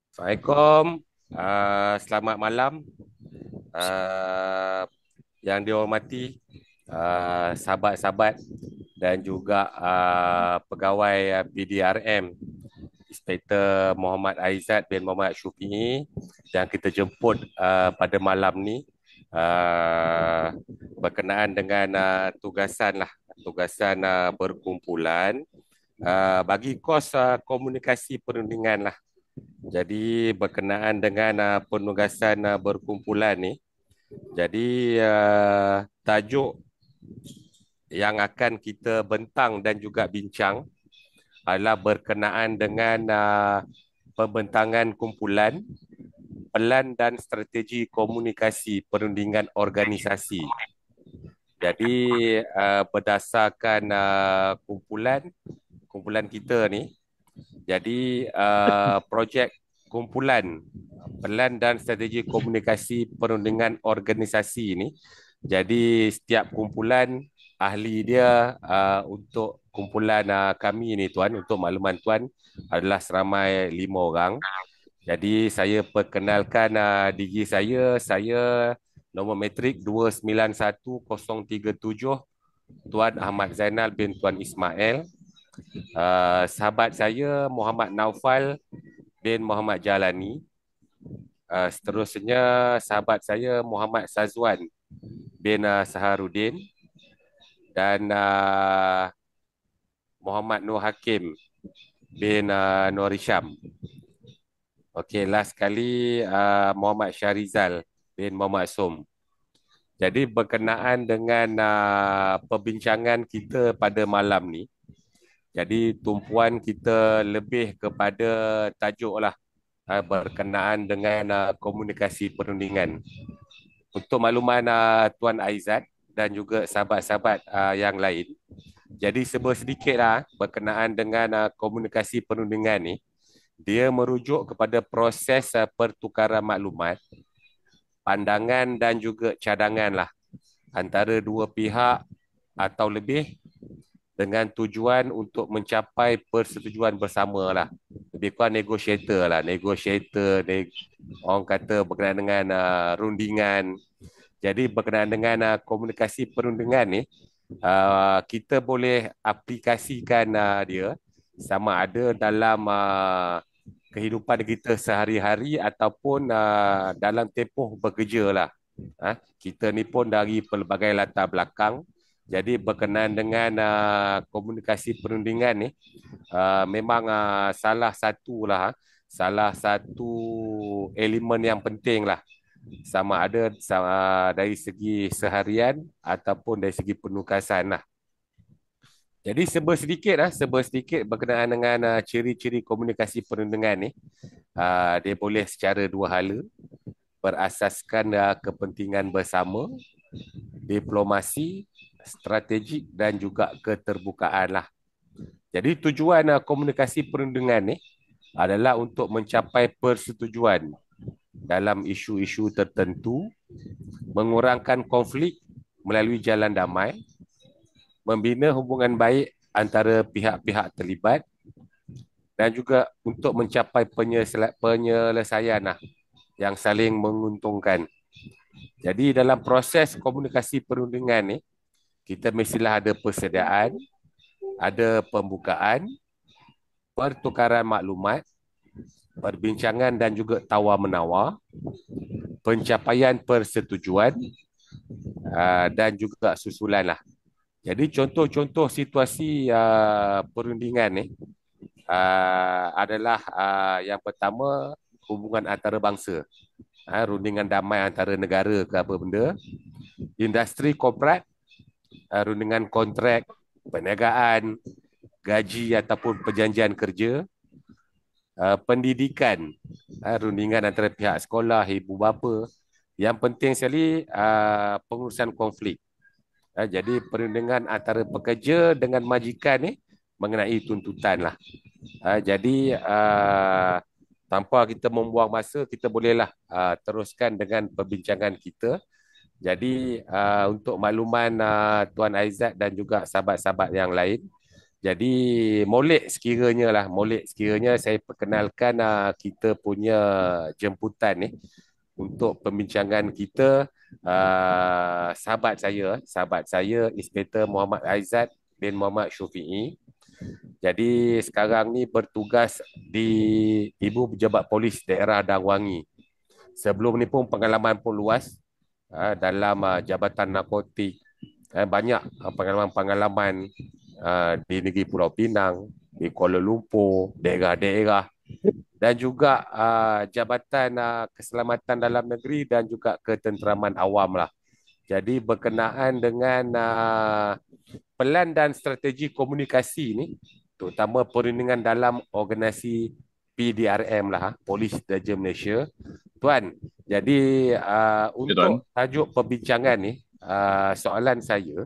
Assalamualaikum. Selamat malam. Uh, yang dihormati sahabat-sahabat dan juga pegawai PDRM, Inspektor Muhammad Aizat bin Muhammad Syufi'i yang kita jemput pada malam ni berkenaan dengan tugasan berkumpulan bagi kos komunikasi perundingan lah. Jadi berkenaan dengan penugasan berkumpulan ni, jadi tajuk yang akan kita bentang dan juga bincang adalah berkenaan dengan pembentangan kumpulan, pelan dan strategi komunikasi perundingan organisasi. Jadi berdasarkan kumpulan kita ni, jadi projek kumpulan pelan dan strategi komunikasi perundingan organisasi ini. Jadi setiap kumpulan ahli dia untuk kumpulan kami ni tuan, untuk makluman tuan, adalah seramai 5 orang. Jadi saya perkenalkan diri saya nombor metrik 291037 Tuan Ahmad Zainal bin Tuan Ismail. Sahabat saya Muhammad Naufal bin Muhammad Jalani. Seterusnya sahabat saya Muhammad Sazwan bin Saharudin dan Muhammad Nur Hakim bin Nur Hisham. Okey, last kali Muhammad Syarizal bin Muhammad Som. Jadi berkenaan dengan perbincangan kita pada malam ni, jadi tumpuan kita lebih kepada tajuk lah berkenaan dengan komunikasi perundingan. Untuk makluman Tuan Aizat dan juga sahabat-sahabat yang lain, jadi sedikit lah berkenaan dengan komunikasi perundingan ni, dia merujuk kepada proses pertukaran maklumat, pandangan dan juga cadangan lah antara dua pihak atau lebih dengan tujuan untuk mencapai persetujuan bersama lah. Lebih kurang negotiator, orang kata berkenaan dengan rundingan. Jadi berkenaan dengan komunikasi perundingan ni, kita boleh aplikasikan dia sama ada dalam kehidupan kita sehari-hari ataupun dalam tempoh bekerja lah. Kita ni pun dari pelbagai latar belakang. Jadi berkenaan dengan komunikasi perundingan ni, memang salah satu elemen yang penting lah, sama ada dari segi seharian ataupun dari segi penugasan lah. Jadi sedikit berkenaan dengan ciri-ciri komunikasi perundingan ni. Dia boleh secara dua hala, berasaskan kepentingan bersama, diplomasi, strategik dan juga keterbukaan lah. Jadi tujuan komunikasi perundingan ni adalah untuk mencapai persetujuan dalam isu-isu tertentu, mengurangkan konflik melalui jalan damai, membina hubungan baik antara pihak-pihak terlibat dan juga untuk mencapai penyelesaian yang saling menguntungkan. Jadi dalam proses komunikasi perundingan ni, kita mestilah ada persediaan, ada pembukaan, pertukaran maklumat, perbincangan dan juga tawar-menawar, pencapaian persetujuan dan juga susulan lah. Jadi contoh-contoh situasi perundingan ni adalah yang pertama, hubungan antarabangsa, rundingan damai antara negara ke apa benda, industri korporat, rundingan kontrak, perniagaan, gaji ataupun perjanjian kerja, pendidikan, rundingan antara pihak sekolah, ibu bapa. Yang penting sekali pengurusan konflik. Jadi perundingan antara pekerja dengan majikan ni mengenai tuntutan lah. Jadi tanpa kita membuang masa, kita bolehlah teruskan dengan perbincangan kita. Jadi untuk makluman Tuan Aizat dan juga sahabat-sahabat yang lain, Jadi molek sekiranya saya perkenalkan kita punya jemputan ni untuk pembincangan kita, sahabat saya Inspektor Muhammad Aizat bin Muhammad Syafiee. Jadi sekarang ni bertugas di Ibu Pejabat Polis Daerah Dangwangi. Sebelum ni pun pengalaman pun luas dalam Jabatan Narkotik. Banyak pengalaman-pengalaman di negeri Pulau Pinang, di Kuala Lumpur, daerah-daerah dan juga Jabatan Keselamatan Dalam Negeri dan juga Ketenteraman Awam lah. Jadi berkenaan dengan pelan dan strategi komunikasi ni, terutama perundingan dalam organisasi PDRM lah, Polis Diraja Malaysia. Tuan, jadi untuk tajuk perbincangan ni, soalan saya,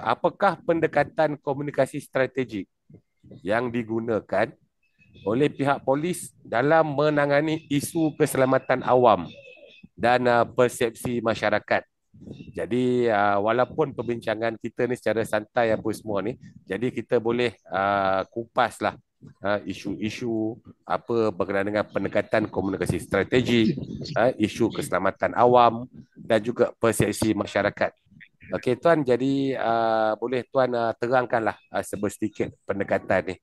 apakah pendekatan komunikasi strategik yang digunakan oleh pihak polis dalam menangani isu keselamatan awam dan persepsi masyarakat? Jadi walaupun perbincangan kita ni secara santai apa semua ni, jadi kita boleh kupaslah isu-isu apa berkenaan dengan pendekatan komunikasi strategik, isu keselamatan awam dan juga persepsi masyarakat. Okey Tuan, jadi boleh Tuan terangkanlah sedikit pendekatan ni.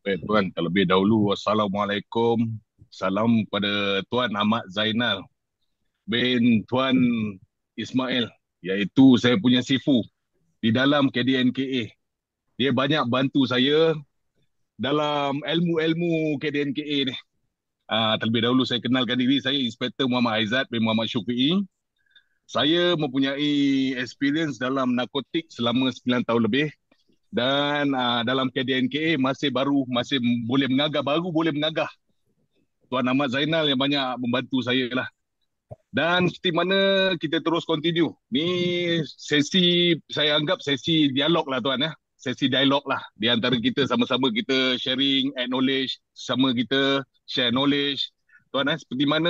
Baik Tuan, terlebih dahulu Assalamualaikum. Salam kepada Tuan Ahmad Zainal bin Tuan Ismail, iaitu saya punya sifu di dalam KDNKA. Dia banyak bantu saya dalam ilmu-ilmu KDNKA ni. Terlebih dahulu saya kenalkan diri, saya Inspektor Muhammad Aizat bin Muhammad Syafiee. Saya mempunyai experience dalam narkotik selama 9 tahun lebih dan dalam KDNKA masih boleh mengagah. Tuan Ahmad Zainal yang banyak membantu saya lah. Dan seperti mana kita terus continue. Ni sesi, saya anggap sesi dialog lah Tuan ya. Sesi dialog lah. Di antara kita sama-sama kita sharing, acknowledge, sama kita share knowledge. Tuan seperti mana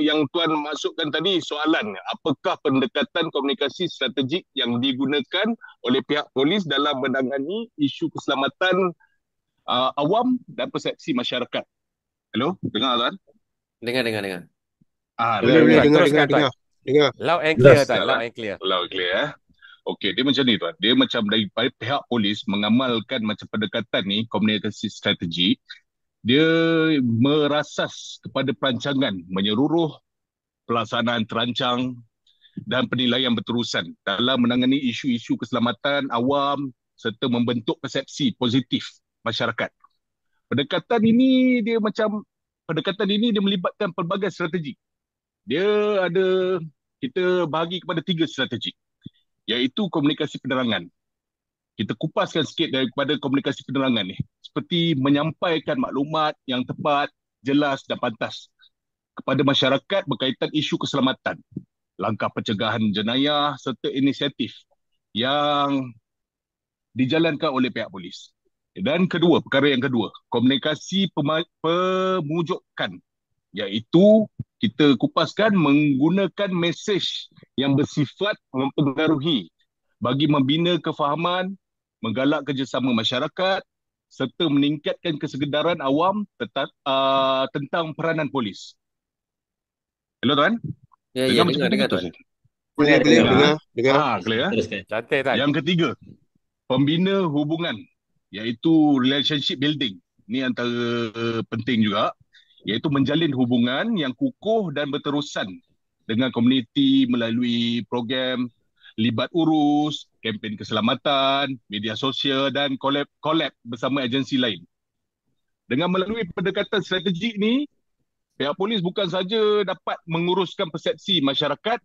yang Tuan masukkan tadi soalan, apakah pendekatan komunikasi strategik yang digunakan oleh pihak polis dalam menangani isu keselamatan awam dan persepsi masyarakat? Hello, dengar Tuan? Dengar. Teruskan Tuan. Dengar. Loud and clear Tuan, loud and clear. Loud and clear Okey, dia macam ni Tuan. Dia macam daripada pihak polis mengamalkan macam pendekatan ni, komunikasi strategi. Dia merasas kepada perancangan menyeluruh, pelaksanaan terancang dan penilaian berterusan dalam menangani isu-isu keselamatan awam serta membentuk persepsi positif masyarakat. Pendekatan ini dia melibatkan pelbagai strategi. Kita bahagi kepada 3 strategi, iaitu komunikasi penerangan. Kita kupaskan sikit daripada komunikasi penerangan ni. Seperti menyampaikan maklumat yang tepat, jelas dan pantas kepada masyarakat berkaitan isu keselamatan, langkah pencegahan jenayah serta inisiatif yang dijalankan oleh pihak polis. Dan perkara yang kedua, komunikasi pemujukan, iaitu kita kupaskan menggunakan mesej yang bersifat mempengaruhi bagi membina kefahaman, menggalak kerjasama masyarakat serta meningkatkan kesedaran awam tentang peranan polis. Hello Tuan? Ya, dengar Tuan. Boleh dengar. Clear. Cantik Tuan. Yang ketiga, pembina hubungan, iaitu relationship building. Ini antara penting juga, iaitu menjalin hubungan yang kukuh dan berterusan dengan komuniti melalui program libat urus, kempen keselamatan, media sosial dan collab bersama agensi lain. Dengan melalui pendekatan strategik ni, pihak polis bukan saja dapat menguruskan persepsi masyarakat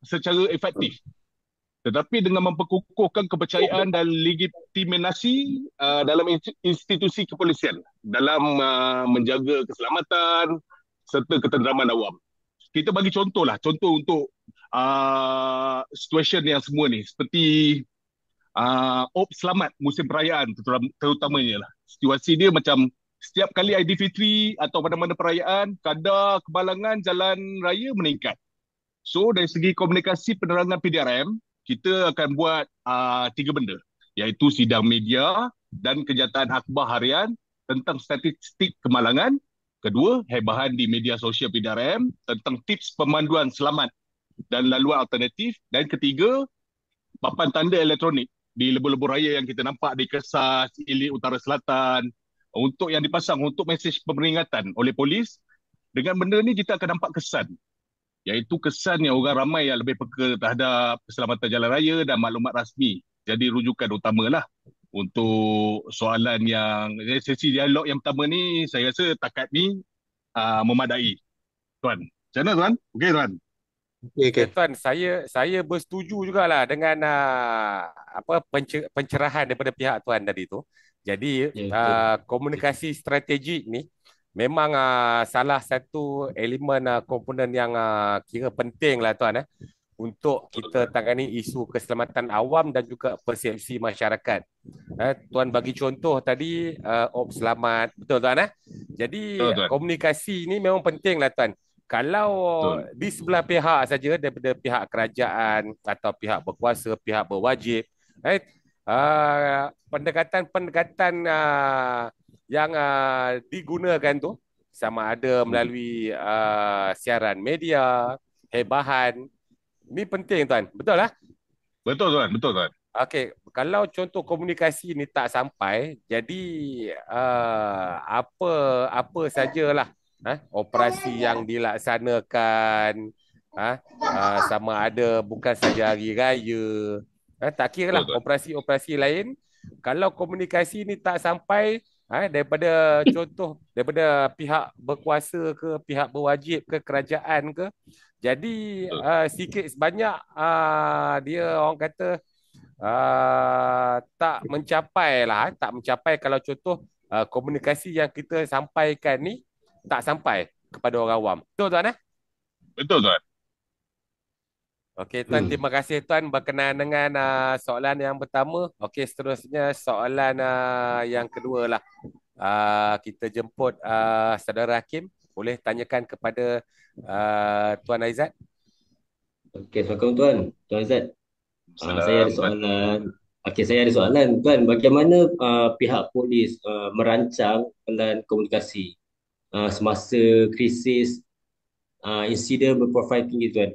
secara efektif, tetapi dengan memperkukuhkan kepercayaan dan legitimasi dalam institusi kepolisian dalam menjaga keselamatan serta ketenteraman awam. Kita bagi contoh untuk situasi yang semua ni, seperti Ops Selamat musim perayaan terutamanya lah. Situasi dia macam setiap kali Aidilfitri atau mana-mana perayaan, kadar kebalangan jalan raya meningkat. So dari segi komunikasi penerangan PDRM, kita akan buat 3 benda. iaitu sidang media dan kenyataan akhbar harian tentang statistik kemalangan. Kedua, hebahan di media sosial PDRM tentang tips pemanduan selamat dan laluan alternatif. Dan ketiga, papan tanda elektronik di lebuh-lebuh raya yang kita nampak di Kesas, Ilik Utara Selatan, untuk yang dipasang untuk mesej peringatan oleh polis. Dengan benda ni kita akan nampak kesan, iaitu kesan yang orang ramai yang lebih peka terhadap keselamatan jalan raya dan maklumat rasmi. Jadi rujukan utamalah untuk soalan yang sesi dialog yang pertama ni, saya rasa takat ni memadai. Tuan, macam mana tuan? Okey tuan? Okey, okey. Tuan, saya bersetuju jugalah dengan pencerahan daripada pihak tuan tadi tu. Jadi Ya, betul. komunikasi strategik ni memang salah satu elemen komponen yang kira penting lah tuan untuk kita tangani isu keselamatan awam dan juga persepsi masyarakat. Tuan bagi contoh tadi Op Selamat, betul tuan Jadi Betul tuan. komunikasi ni memang penting lah tuan. Kalau Betul. di sebelah pihak saja daripada pihak kerajaan atau pihak berkuasa, pihak berwajib, pendekatan-pendekatan yang digunakan tu sama ada melalui siaran media, hebahan, ni penting tuan. Betul lah? Betul tuan, betul tuan. Okey, kalau contoh komunikasi ni tak sampai, jadi apa sajalah operasi yang dilaksanakan, sama ada bukan saja hari raya, tak kira lah Betul tuan. operasi-operasi lain, kalau komunikasi ni tak sampai daripada contoh daripada pihak berkuasa ke, pihak berwajib ke, kerajaan ke, jadi Betul. sikit sebanyak dia orang kata tak mencapai lah, tak mencapai kalau contoh komunikasi yang kita sampaikan ni tak sampai kepada orang awam. Betul tuan Betul tuan. Okey tuan, terima kasih tuan berkenaan dengan soalan yang pertama. Okey, seterusnya soalan yang kedua lah. Kita jemput saudara Hakim, boleh tanyakan kepada Tuan Aizat. Okey, Assalamualaikum Tuan. Tuan Azad. Saya ada Salam tuan. soalan. Okey, saya ada soalan. Tuan, bagaimana pihak polis merancang pelan komunikasi semasa krisis insiden berprofil tinggi, Tuan?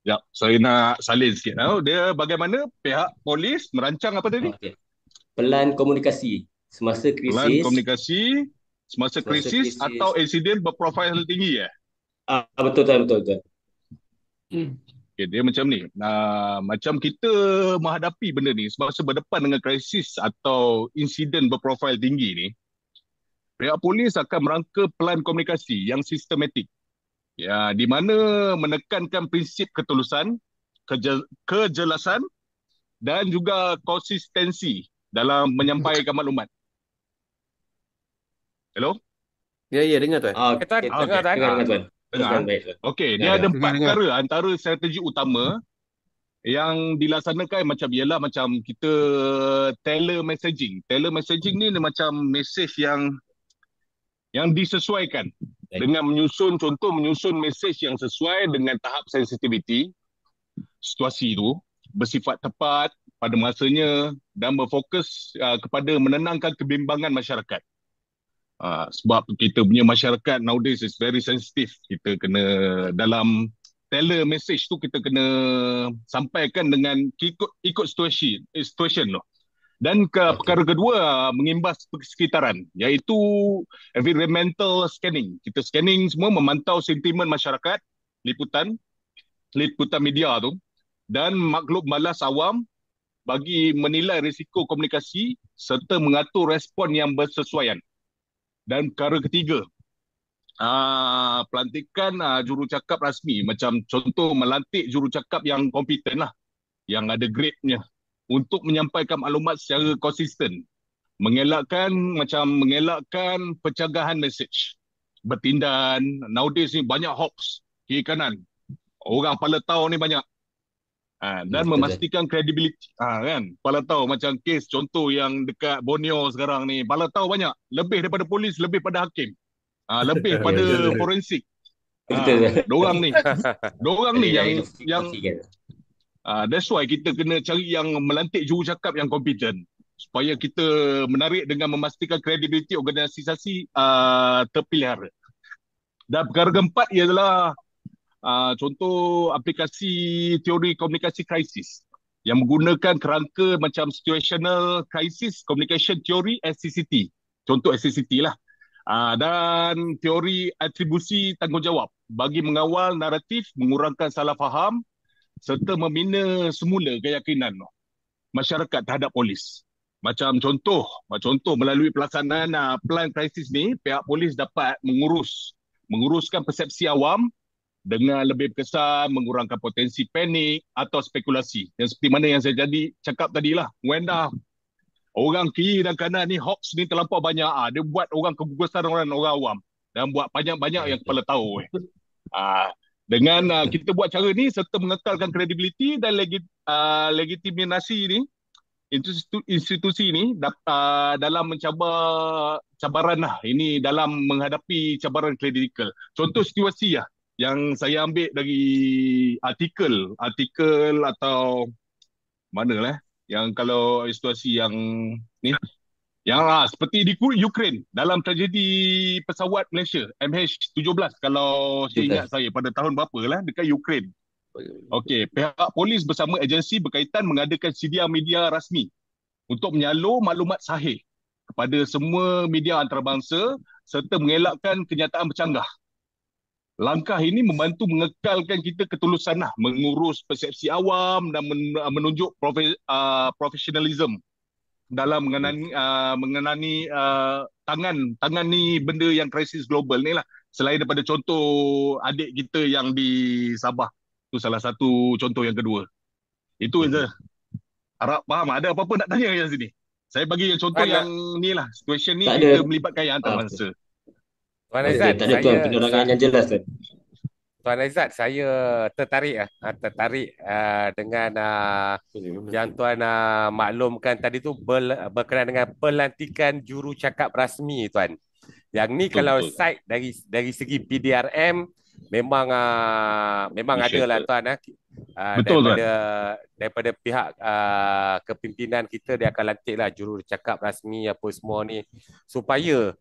Ya, saya nak salin sikit. Dia bagaimana pihak polis merancang apa tadi? Okey. Pelan komunikasi semasa Pelan krisis, komunikasi semasa krisis atau insiden berprofil tinggi ya? betul Tuan, betul Tuan. Okay, dia macam ni. Macam kita menghadapi benda ni semasa berdepan dengan krisis atau insiden berprofil tinggi ni, pihak polis akan merangka pelan komunikasi yang sistematik. Ya, di mana menekankan prinsip ketulusan, kejelasan dan juga konsistensi dalam menyampaikan maklumat. Hello? Ya, dengar Tuan. Tuan, dengar tuan. Dengar Tuan. Dengar. Baik, Tuan. Okey, Ya, dia ada empat dengar. perkara antara strategi utama yang dilaksanakan macam kita tailor messaging. Tailor messaging ni macam message yang disesuaikan dengan menyusun message yang sesuai dengan tahap sensitivity situasi itu, bersifat tepat pada masanya dan berfokus kepada menenangkan kebimbangan masyarakat. Sebab kita punya masyarakat nowadays is very sensitive. Kita kena dalam tailor message tu kita kena sampaikan dengan ikut situation tu. Dan perkara kedua, mengimbas sekitaran, iaitu environmental scanning. Kita scanning semua, memantau sentimen masyarakat, liputan media tu, dan makhluk balas awam bagi menilai risiko komunikasi serta mengatur respon yang bersesuaian. Dan perkara ketiga, pelantikan jurucakap rasmi. Macam contoh melantik jurucakap yang kompeten lah, yang ada grade-nya, untuk menyampaikan maklumat secara konsisten. Mengelakkan pencegahan message. Bertindan, nowadays ni banyak hoax, kiri kanan. Orang pala tahu ni banyak. Dan memastikan credibility. Kan? Pala tahu macam kes contoh yang dekat Borneo sekarang ni. Pala tahu banyak. Lebih daripada polis, lebih pada hakim. Lebih pada forensik. Dorang ni yang That's why kita kena cari yang melantik jurucakap yang kompeten supaya kita menarik dengan memastikan kredibiliti organisasi terpelihara. Dan perkara keempat ialah contoh aplikasi teori komunikasi krisis yang menggunakan kerangka macam situational crisis communication theory SCCT. Contoh SCCT lah. Dan teori atribusi tanggungjawab bagi mengawal naratif, mengurangkan salah faham serta membina semula keyakinan masyarakat terhadap polis. Macam contoh melalui pelaksanaan plan krisis ni, pihak polis dapat menguruskan persepsi awam dengan lebih berkesan, mengurangkan potensi panik atau spekulasi. Yang seperti mana yang saya cakap tadi lah. When dah orang kiri dan kanan ni, hoax ni terlampau banyak. Dia buat orang kegugusan orang awam. Dan buat banyak-banyak yang kepala tahu. Dengan kita buat cara ni serta mengekalkan kredibiliti dan legitimasi ni, institusi ni dalam mencabar cabaran lah. Ini dalam menghadapi cabaran klinikal. Contoh situasi lah yang saya ambil dari artikel atau mana lah, yang kalau situasi yang ni, yang seperti di Ukraine dalam tragedi pesawat Malaysia MH17, kalau saya ingat saya pada tahun berapa lah, dekat Ukraine. Okey, pihak polis bersama agensi berkaitan mengadakan sedia media rasmi untuk menyalur maklumat sahih kepada semua media antarabangsa serta mengelakkan kenyataan bercanggah. Langkah ini membantu mengekalkan kita ketulusan lah, mengurus persepsi awam dan menunjuk profesionalism dalam mengenani tangan ni benda yang krisis global ni lah. Selain daripada contoh adik kita yang di Sabah, itu salah satu contoh yang kedua. Itu je. Harap faham. Ada apa-apa nak tanya yang sini? Saya bagi contoh yang ni lah. Situasi ni kita melibatkan yang antarabangsa. Tuan Aizat, tak ada tuan, penerangan yang jelas tuan. Tuan Aizat, saya tertarik dengan yang tuan maklumkan tadi tu berkenaan dengan pelantikan jurucakap rasmi tuan. Yang ni betul, kalau site dari segi PDRM memang ada lah tuan. Daripada pihak kepimpinan kita, dia akan lantik lah jurucakap rasmi apa semua ni supaya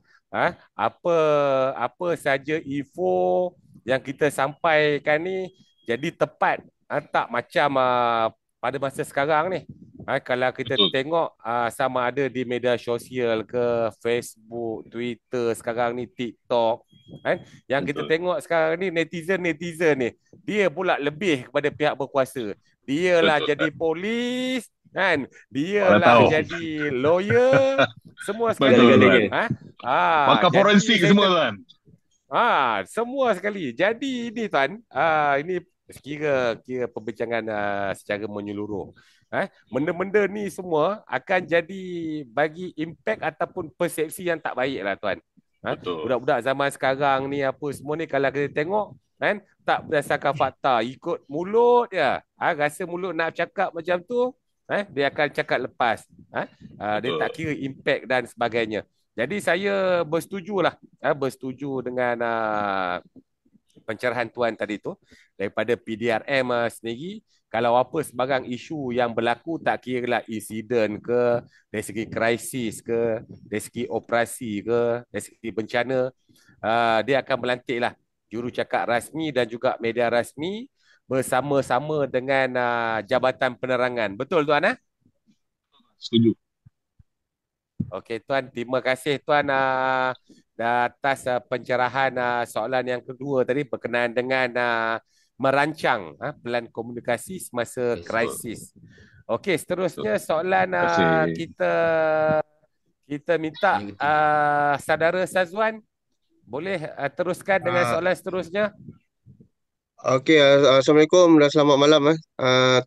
apa saja info yang kita sampaikan ni jadi tepat, tak macam pada masa sekarang ni. Kalau kita tengok sama ada di media sosial ke Facebook, Twitter, sekarang ni TikTok, yang kita tengok sekarang ni netizen ni, dia pula lebih kepada pihak berkuasa. Dia lah jadi polis, dia lah jadi lawyer, semua sekali. Pakar forensik semua kan. Semua sekali. Jadi ini tuan, ini kira perbincangan secara menyeluruh. Benda-benda ni semua akan jadi bagi impak ataupun persepsi yang tak baik lah tuan. Budak-budak zaman sekarang ni apa semua ni, kalau kita tengok tak berdasarkan fakta, ikut mulut je. Rasa mulut nak cakap macam tu, dia akan cakap lepas. Dia tak kira impak dan sebagainya. Jadi saya bersetuju dengan pencerahan tuan tadi tu daripada PDRM sendiri. Kalau apa sebarang isu yang berlaku, tak kira lah insiden ke, dari segi krisis ke, dari segi operasi ke, dari segi bencana, dia akan melantik lah jurucakap rasmi dan juga media rasmi bersama-sama dengan Jabatan Penerangan. Betul tuan? Setuju. Okey tuan, terima kasih tuan atas pencerahan soalan yang kedua tadi berkenaan dengan merancang pelan komunikasi semasa krisis. Okey, seterusnya soalan kita minta saudara Sazwan boleh teruskan dengan soalan seterusnya. Okey, Assalamualaikum dan selamat malam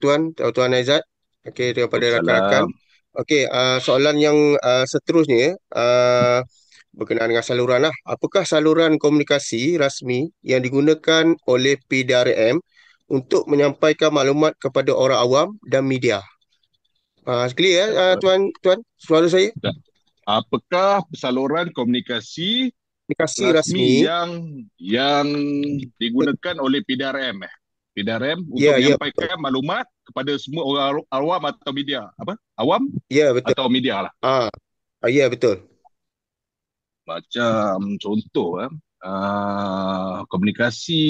Tuan Aizat. Okey, daripada rakan-rakan. Okey, soalan yang seterusnya berkenaan dengan saluran lah. Apakah saluran komunikasi rasmi yang digunakan oleh PDRM untuk menyampaikan maklumat kepada orang awam dan media? Clear Tuan, suara saya? Apakah saluran komunikasi rasmi yang digunakan oleh PDRM? PDRM untuk Ya, ya, betul. menyampaikan maklumat kepada semua orang awam atau media. Apa? Awam Ya, betul. atau media lah. Ah, ya, betul. Macam contoh komunikasi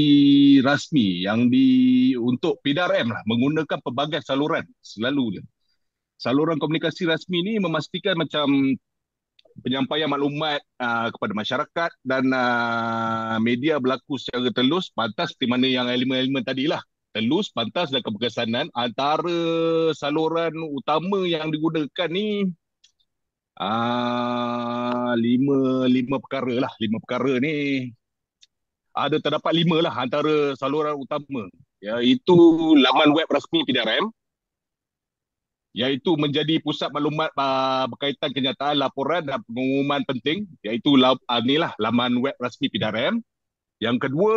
rasmi yang untuk PDRM lah menggunakan pelbagai saluran selalu je. Saluran komunikasi rasmi ni memastikan macam penyampaian maklumat kepada masyarakat dan media berlaku secara telus, pantas seperti mana yang elemen-elemen tadilah. Telus, pantas dan keberkesanan. Antara saluran utama yang digunakan ni lima perkara lah. Lima perkara ni terdapat lima lah antara saluran utama. Iaitu laman web rasmi PDRM, iaitu menjadi pusat maklumat berkaitan kenyataan, laporan dan pengumuman penting, iaitu inilah laman web rasmi PDRM. Yang kedua,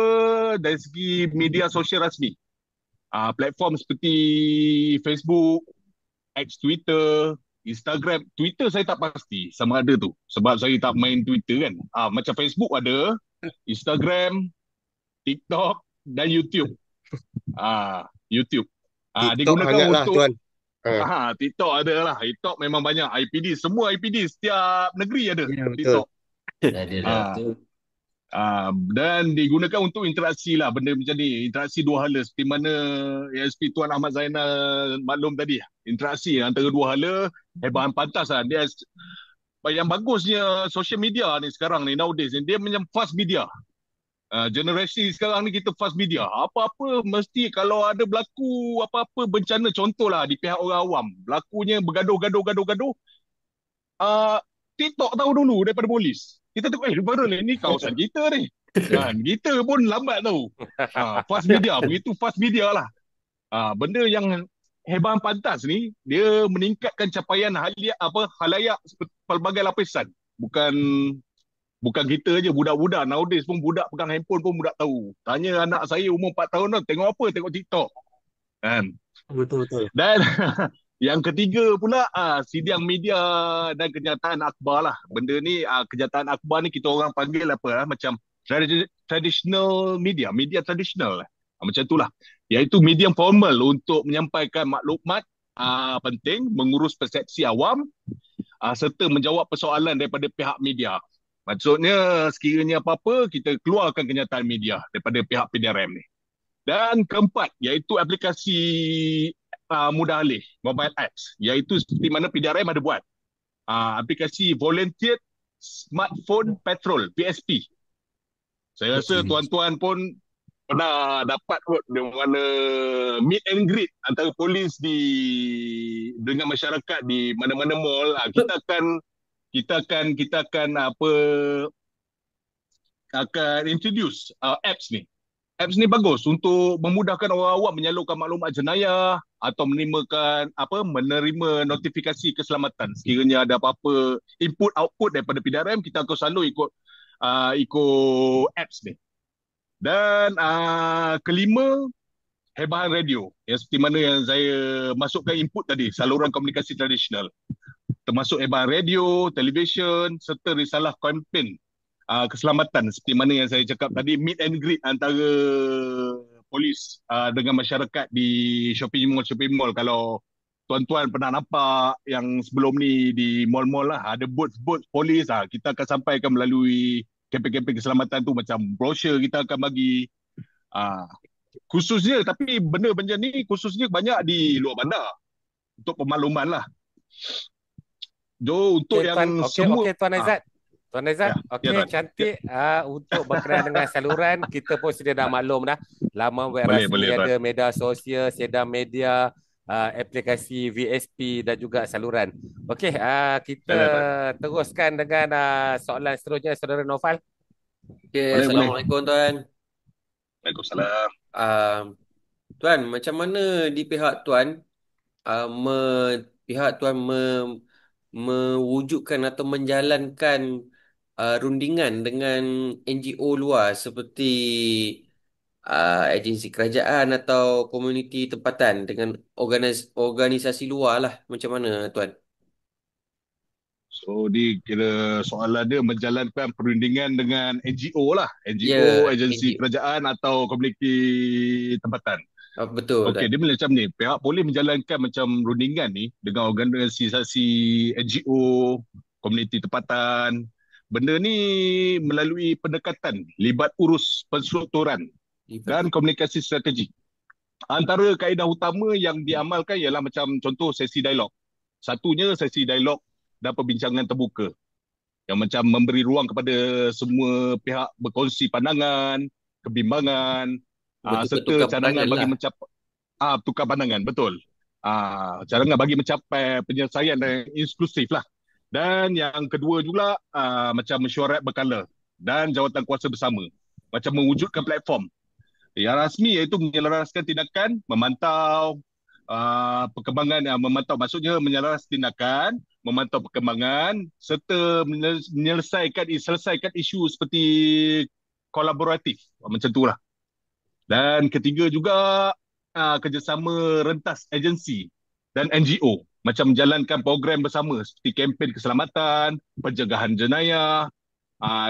dari segi media sosial rasmi, platform seperti Facebook, X Twitter, Instagram. Twitter saya tak pasti sama ada tu, sebab saya tak main Twitter kan. Macam Facebook ada, Instagram, TikTok dan YouTube. YouTube. TikTok Digunakan hangatlah, untuk Tuan. TikTok ada lah. TikTok memang banyak. IPD, semua IPD setiap negeri ada Ya, betul. TikTok. Ada dah tu. Dan digunakan untuk interaksi lah, benda macam ni. Interaksi dua hala seperti mana ASP Tuan Ahmad Zainal maklum tadi. Interaksi antara dua hala, hebat pantas lah. Dia yang bagusnya social media ni sekarang ni nowadays ni, dia macam fast media. Generasi sekarang ni kita fast media. Apa-apa mesti kalau ada berlaku apa-apa bencana, contohlah di pihak orang awam, berlakunya bergaduh-gaduh. TikTok tahu dulu daripada polis. Kita tengok, daripada ni kawasan kita ni. Kan, kita pun lambat tahu. Fast media, begitu fast media lah. Benda yang hebat pantas ni, dia meningkatkan capaian halayak pelbagai lapisan. Bukan kita je, budak-budak nowadays pun, budak pegang handphone pun budak tahu. Tanya anak saya umur 4 tahun tu, tengok apa? Tengok TikTok. Kan? Betul. Dan yang ketiga pula, sidang media dan kenyataan akhbar lah. Benda ni, kenyataan akhbar ni kita orang panggil apa? Macam traditional media, media traditional lah. Macam itulah. Iaitu medium formal untuk menyampaikan maklumat penting, mengurus persepsi awam, serta menjawab persoalan daripada pihak media. Maksudnya, sekiranya apa-apa, kita keluarkan kenyataan media daripada pihak PDRM ni. Dan keempat, iaitu aplikasi mudah alih, mobile apps, iaitu seperti mana PDRM ada buat. Aplikasi Volunteer Smartphone Patrol, PSP. Saya rasa tuan-tuan pun pernah dapat kot di mana meet and greet antara polis dengan masyarakat di mana-mana mall. Kita akan introduce apps ni. Apps ni bagus untuk memudahkan orang awam menyalurkan maklumat jenayah atau menerima notifikasi keselamatan. Sekiranya ada apa-apa input output daripada PDRM, kita akan selalu ikut apps ni. Dan kelima, hebahan radio. Yang seperti mana yang saya masukkan input tadi, saluran komunikasi tradisional. Termasuk hebahan radio, televisyen serta risalah kempen keselamatan seperti mana yang saya cakap tadi, meet and greet antara polis dengan masyarakat di shopping mall. Kalau tuan-tuan pernah nampak yang sebelum ni di mall-mall lah, ada booth polis, kita akan sampaikan melalui kempen-kempen keselamatan tu, macam brosur kita akan bagi khususnya. Tapi benda-benda ni khususnya banyak di luar bandar untuk pemakluman lah. Untuk yang semua. Tuan Aizat. Tuan Aizat, cantik. Untuk berkenaan dengan saluran, kita pun sudah dah maklum dah. Laman web rasmi ada, media sosial, sedang media, aplikasi VSP dan juga saluran. Okey, kita teruskan dengan soalan seterusnya, Saudara Naufal. Okay, Assalamualaikum Tuan. Waalaikumsalam. Tuan, macam mana di pihak Tuan mewujudkan atau menjalankan rundingan dengan NGO luar seperti agensi kerajaan atau komuniti tempatan dengan organisasi luar lah, macam mana Tuan? So kira soalan dia menjalankan perundingan dengan NGO lah, NGO, agensi kerajaan atau komuniti tempatan. Betul Okey, Tuan. dia macam ni. Pihak polis menjalankan macam rundingan ni dengan organisasi NGO, komuniti tempatan. Benda ni melalui pendekatan, libat urus penstrukturan dan komunikasi strategi. Antara kaedah utama yang diamalkan ialah macam contoh sesi dialog. Satunya sesi dialog dan perbincangan terbuka yang macam memberi ruang kepada semua pihak berkongsi pandangan, kebimbangan, serta Bertukar-tukar cadangan pandangan bagi lah. mencapai tukar pandangan, betul. Cadangan bagi mencapai penyelesaian yang inklusif lah. Dan yang kedua juga macam mesyuarat berkala dan jawatan kuasa bersama. Macam mewujudkan platform yang rasmi iaitu menyelaraskan tindakan, memantau perkembangan, memantau maksudnya menyelaras tindakan, memantau perkembangan serta selesaikan isu seperti kolaboratif, macam tu lah. Dan ketiga juga kerjasama rentas agensi dan NGO macam menjalankan program bersama seperti kempen keselamatan, pencegahan jenayah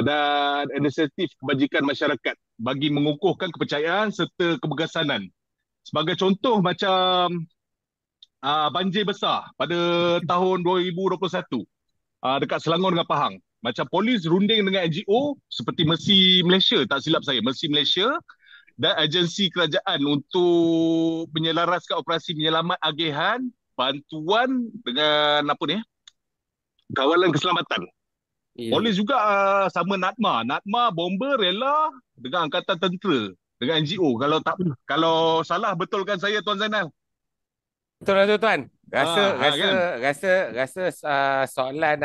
dan inisiatif kebajikan masyarakat bagi mengukuhkan kepercayaan serta keberkesanan. Sebagai contoh macam banjir besar pada tahun 2021 dekat Selangor dengan Pahang. Macam polis runding dengan NGO seperti Mercy Malaysia, tak silap saya, Mercy Malaysia dan agensi kerajaan untuk menyelaraskan operasi menyelamat agihan bantuan dengan apa ni, kawalan keselamatan. Ya. Polis juga sama NADMA bomber rela dengan angkatan tentera dengan NGO. Kalau salah betulkan saya Tuan Zainal. Betul lah tu Tuan. Rasa rasa Kan? rasa soalan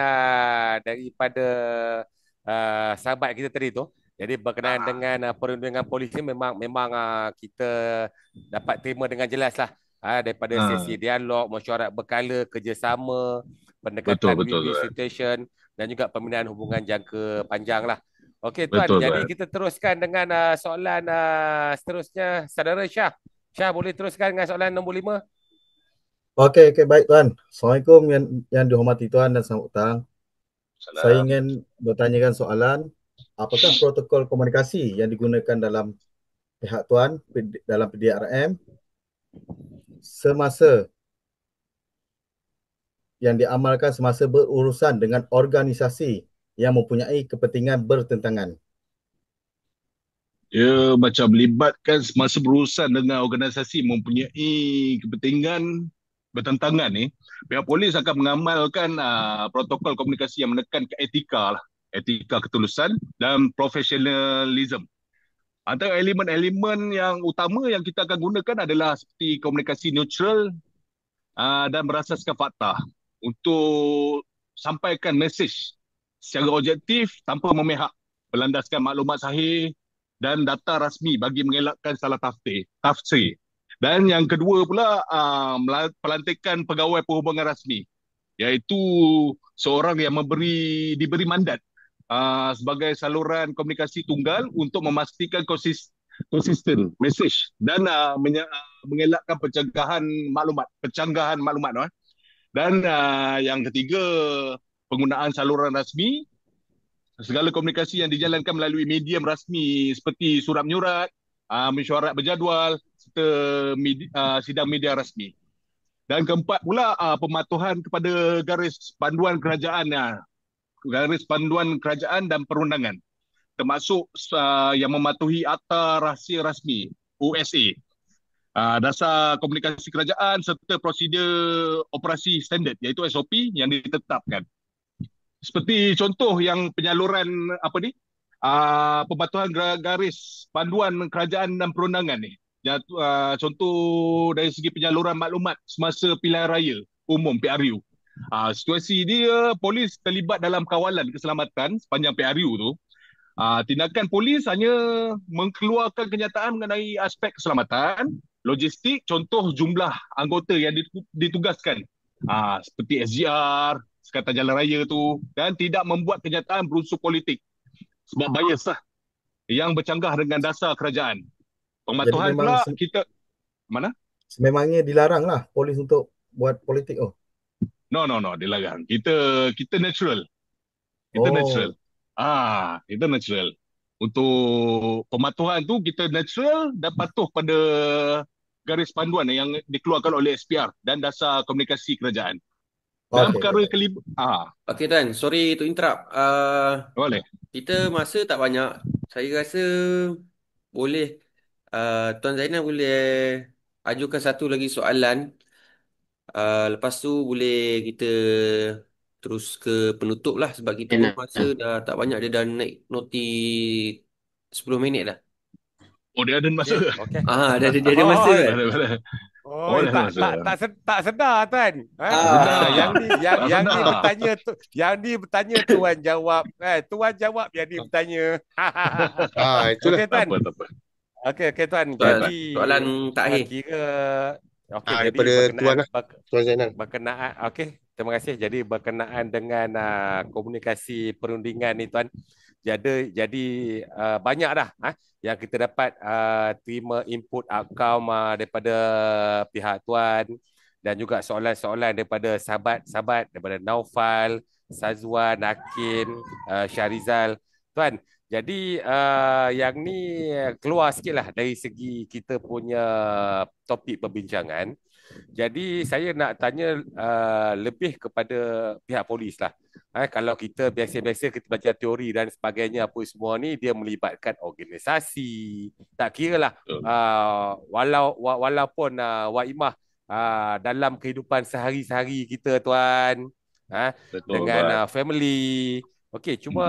daripada sahabat kita tadi tu. Jadi berkenaan dengan perundingan polis ni memang kita dapat terima dengan jelas lah. Daripada sesi dialog, mesyuarat berkala, kerjasama, pendekatan Betul. win-win situation dan juga pembinaan hubungan jangka panjang lah. Okey Tuan, Betul, jadi Tuan. kita teruskan dengan soalan seterusnya. Saudara Syah. Syah boleh teruskan dengan soalan nombor 5? Okey, baik Tuan. Assalamualaikum yang dihormati Tuan dan selamat petang. Saya ingin bertanyakan soalan, apakah protokol komunikasi yang digunakan dalam pihak Tuan dalam PDRM yang diamalkan semasa berurusan dengan organisasi yang mempunyai kepentingan bertentangan? Dia macam melibatkan semasa berurusan dengan organisasi mempunyai kepentingan bertentangan ni, pihak polis akan mengamalkan protokol komunikasi yang menekankan etika lah, etika ketulusan dan profesionalism. Antara elemen-elemen yang utama yang kita akan gunakan adalah seperti komunikasi neutral dan berasaskan fakta untuk sampaikan mesej secara objektif tanpa memihak, berlandaskan maklumat sahih dan data rasmi bagi mengelakkan salah tafsir. Dan yang kedua pula pelantikan pegawai perhubungan rasmi, iaitu seorang yang diberi mandat sebagai saluran komunikasi tunggal untuk memastikan konsisten mesej dan mengelakkan pencanggahan maklumat. Dan yang ketiga, penggunaan saluran rasmi. Segala komunikasi yang dijalankan melalui medium rasmi seperti surat menyurat, mesyuarat berjadual serta sidang media rasmi. Dan keempat pula, pematuhan kepada garis panduan kerajaan dan perundangan, termasuk yang mematuhi Akta Rahsia Rasmi USA, dasar komunikasi kerajaan serta prosedur operasi standard iaitu SOP yang ditetapkan. Seperti contoh yang penyaluran pematuhan garis panduan kerajaan dan perundangan ni. Contoh dari segi penyaluran maklumat semasa pilihan raya umum PRU. Situasi dia, polis terlibat dalam kawalan keselamatan sepanjang PRU tu. Tindakan polis hanya mengeluarkan kenyataan mengenai aspek keselamatan, logistik, contoh jumlah anggota yang ditugaskan. Seperti SGR, Sekatan Jalan Raya tu, dan tidak membuat kenyataan berunsur politik sebab bias lah yang bercanggah dengan dasar kerajaan. Pematuhan pula kita mana? Sememangnya dilarang lah polis untuk buat politik. No, dilarang. Kita natural. Kita natural. Kita natural. Untuk pematuhan tu kita natural dan patuh pada garis panduan yang dikeluarkan oleh SPR dan Dasar Komunikasi Kerajaan. Dan Okey, perkara baik. kelima, Okey Tuan, sorry to interrupt. boleh. Kita masa tak banyak. Saya rasa boleh Tuan Zainal boleh ajukan satu lagi soalan. Lepas tu boleh kita terus ke penutup lah sebab kita pun masa Zainal. dah tak banyak, dia dah naik noti 10 minit dah. Oh, dia ada masa. Okey. Dia ada masa Oh, kan? Boleh. oh, Boleh tak masa. tak sedar Tuan. Tak sedar. Yang ni Tak yang ni sedar. bertanya tu, yang ni bertanya Tuan jawab. Tuan jawab yang ni bertanya. Itulah. Okey Tak Tuan. apa, tak apa. Okey Tuan. Soalan, Jadi soalan terakhir. kira okey, jadi Daripada Tuan lah, Tuan Zainal. berkenaan okey, terima kasih. Jadi berkenaan dengan komunikasi perundingan ni Tuan. Jadi banyak dah yang kita dapat terima input outcome daripada pihak Tuan, dan juga soalan-soalan daripada sahabat-sahabat daripada Naufal, Sazwan, Hakim, Syarizal. Tuan, jadi yang ni keluar sikit lah dari segi kita punya topik perbincangan. Jadi saya nak tanya lebih kepada pihak polis lah. Kalau kita biasa-biasa kita belajar teori dan sebagainya apa semua ni, dia melibatkan organisasi. Tak kira lah walaupun Wak Imah dalam kehidupan sehari-hari kita Tuan, Betul, dengan family. Okey, cuma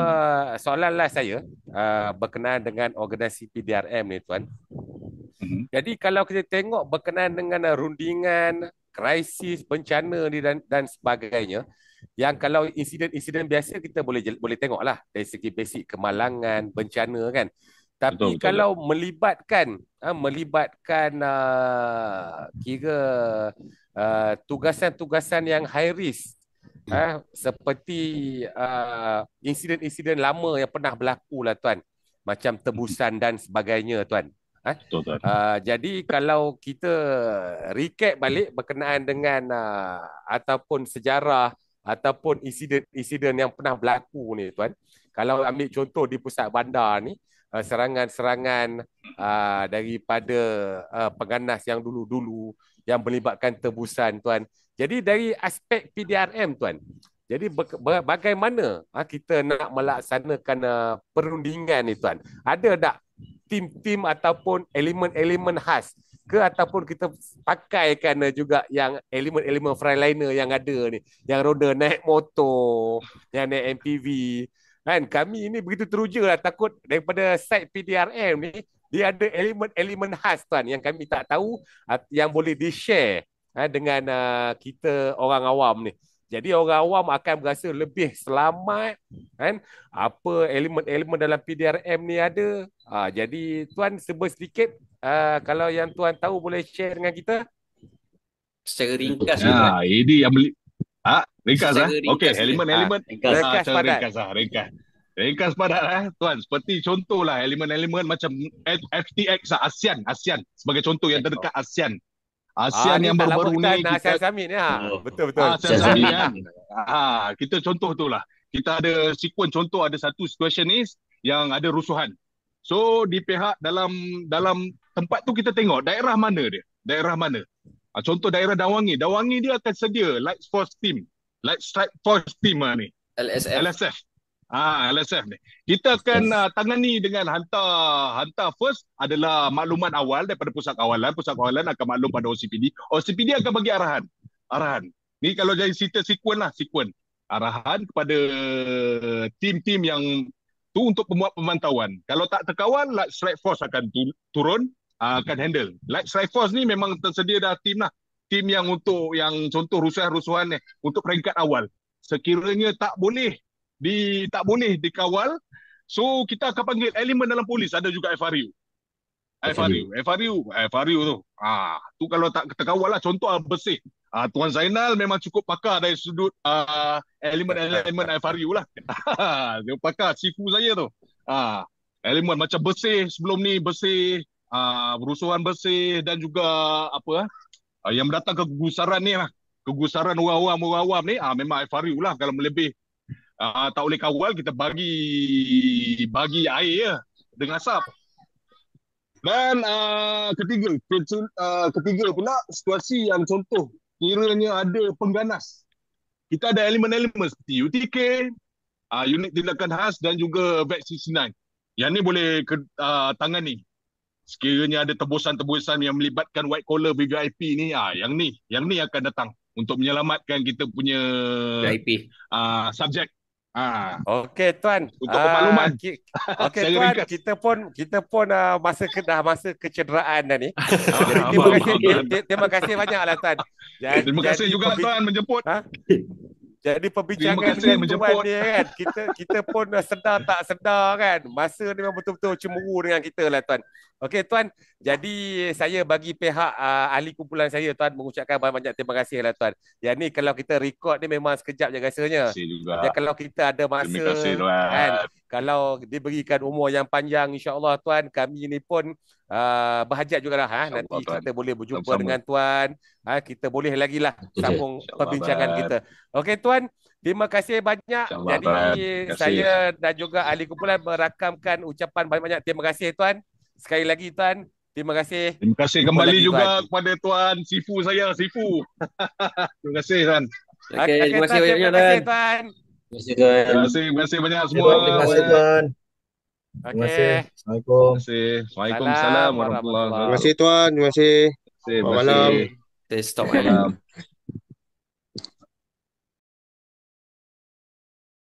soalan last saya berkenaan dengan organisasi PDRM ni Tuan. Jadi kalau kita tengok berkenaan dengan rundingan, krisis, bencana ni dan sebagainya, yang kalau insiden-insiden biasa kita boleh tengok lah dari segi basic kemalangan, bencana kan. Tapi Betul. kalau melibatkan kira tugasan-tugasan yang high risk, seperti insiden-insiden lama yang pernah berlaku lah Tuan, macam tebusan dan sebagainya Tuan. Betul, Tuan. Jadi kalau kita recap balik berkenaan dengan ataupun sejarah ataupun insiden-insiden yang pernah berlaku ni Tuan, kalau ambil contoh di pusat bandar ni, serangan-serangan daripada pengganas yang dulu-dulu yang melibatkan tebusan Tuan. Jadi dari aspek PDRM Tuan, jadi bagaimana kita nak melaksanakan perundingan ni Tuan? Ada tak tim-tim ataupun elemen-elemen khas ke, ataupun kita pakaikan juga yang elemen-elemen frontliner yang ada ni, yang roda naik motor, yang naik MPV kan? Kami ini begitu teruja lah, takut daripada side PDRM ni dia ada elemen-elemen khas Tuan yang kami tak tahu, yang boleh di-share dengan kita orang awam ni. Jadi orang awam akan berasa lebih selamat kan, apa elemen-elemen dalam PDRM ni ada. Jadi Tuan sebut sedikit, kalau yang Tuan tahu boleh share dengan kita Secara ringkas je Tuan. Ini yang ringkas Secara Okey, ringkas je. elemen-elemen ringkas padat. Ringkas padat Tuan. Seperti contohlah elemen-elemen macam FTX ASEAN sebagai contoh yang terdekat ASEAN ni yang tak lama baru-baru kita ni ASEAN Summit ni betul-betul. ASEAN Summit kan. Kita contoh tu lah. Kita ada sequence contoh, ada satu situationist yang ada rusuhan. So di pihak dalam tempat tu kita tengok daerah mana dia. Daerah mana. Contoh daerah Dawangi. Dawangi dia akan sedia Light Strike Force Team ni. LSF. LSF ni. Kita akan tangani dengan hantar first adalah maklumat awal daripada pusat kawalan. Pusat kawalan akan maklum pada OCPD. OCPD akan bagi arahan. Ni kalau jadi cerita sequence. Arahan kepada tim-tim yang tu untuk membuat pemantauan. Kalau tak terkawal, Light Strike Force akan turun, akan handle. Light Strike Force ni memang tersedia dah tim lah. Tim yang untuk yang contoh rusuhan-rusuhan ni untuk peringkat awal. Sekiranya tak boleh dikawal, so kita akan panggil elemen dalam polis, ada juga FRU tu. Tu kalau tak terkawal lah, contoh bersih. Tuan Zainal memang cukup pakar dari sudut elemen FRU lah. Dia pakar sifu saya tu. Elemen macam bersih, sebelum ni bersih, berusuhan bersih, dan juga yang mendatang kegusaran ni lah. Kegusaran orang awam ni, memang FRU lah. Kalau melebih tak boleh kawal, kita bagi air je dengan asap. Dan ketiga pula situasi yang contoh kiranya ada pengganas. Kita ada elemen-elemen seperti UTK, unit tindakan khas dan juga vaksisinan. Yang ni boleh tangani. Sekiranya ada tebusan-tebusan yang melibatkan white collar VVIP ni, yang ni akan datang untuk menyelamatkan kita punya VIP. subjek. Okey tuan. Untuk pemakluman. Okey Secara tuan, ringkas. kita pun dah masa kecederaan dah ni. Jadi terima kasih banyaklah tuan. Terima kasih juga tuan menjemput. Jadi perbincangan Terima kasih dengan menjemput. tuan ni kan, kita pun sedar tak sedar kan, masa ni memang betul-betul cemburu dengan kita lah tuan. Okey tuan, jadi saya bagi pihak ahli kumpulan saya tuan mengucapkan banyak-banyak terima kasih lah tuan. Yang ni kalau kita record ni memang sekejap je rasanya. Terima kasih juga. Dan kalau kita ada masa Terima kasih tuan. kan, kalau diberikan umur yang panjang insya-Allah tuan, kami ni pun berhajat jugalah nanti tuan. kita boleh berjumpa Sama-sama. dengan tuan. Kita boleh lagi lah sambung perbincangan kita. Okey tuan, terima kasih banyak. Jadi Terima kasih. saya dan juga ahli kumpulan merakamkan ucapan banyak-banyak terima kasih tuan. Sekali lagi tuan, terima kasih. Terima kasih Jumpa kembali lagi, juga tuan. kepada tuan Sifu saya, Sifu. Terima kasih tuan. Okey, terima kasih tuan, banyak terima kasih tuan. tuan. Terima kasih tuan. Terima kasih banyak semua. Terima kasih tuan. Terima kasih. Okey. Assalamualaikum. Terima kasih. Waalaikumsalam warahmatullahi Terima wabarakatuh. kasih tuan. Terima kasih. Terima Selamat malam. kasih. Stop Malam.